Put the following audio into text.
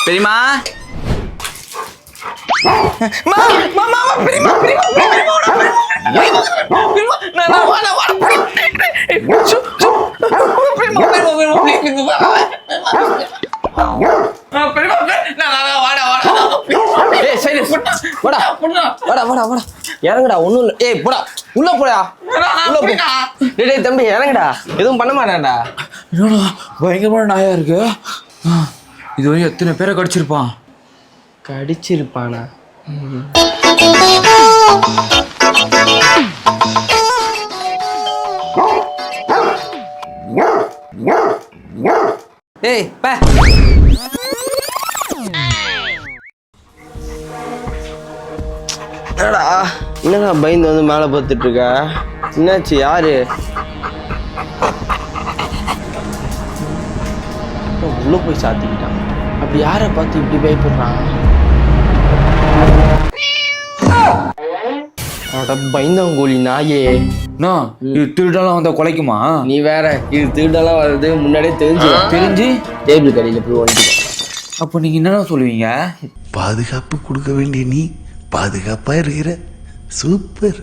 பெரியமா இறங்குடா ஒண்ணும் இல்ல. ஏய் போடா உள்ள போடா உள்ள போ. டேய் தம்பி இறங்குடா எதுவும் பண்ண மாட்டான்டா. என்னடா பயங்கரமான நாயா இருக்கு. இது வரையும் எத்தனை பேரை கடிச்சிருப்பான்? கடிச்சிருப்பானா? ஏய் பே என்னடா பயந்து வந்து மேலே பார்த்துட்டு இருக்க? என்னாச்சு? யாரு உள்ள போய் சாத்திக்கிட்டான்? அப்படி யாரை பார்த்து இப்படி பயப்படுறான்? பயந்தவங்கோழி நாயே. இது திருடெல்லாம் வந்தா கொலைக்குமா? நீ வேற, இது திருடெல்லாம் வர்றது முன்னாடியே தெரிஞ்சு டேபிள் கடையில் போய் வந்துட்டேன். அப்போ நீங்க என்னடா சொல்லுவீங்க? பாதுகாப்பு கொடுக்க வேண்டிய நீ பாதுகாப்பா இருக்கிற. சூப்பர்.